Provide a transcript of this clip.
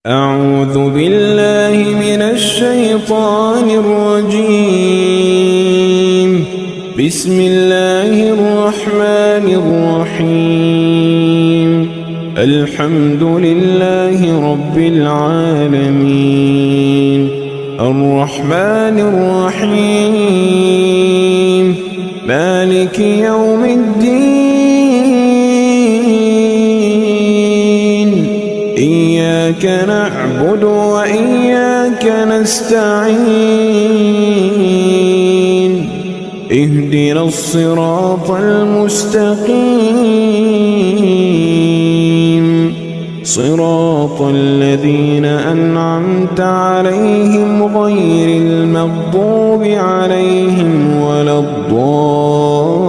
أعوذ بالله من الشيطان الرجيم. بسم الله الرحمن الرحيم. الحمد لله رب العالمين، الرحمن الرحيم، مالك يوم الدين. إياك نعبد وإياك نستعين. اهدنا الصراط المستقيم، صراط الذين أنعمت عليهم غير المغضوب عليهم ولا الضالين.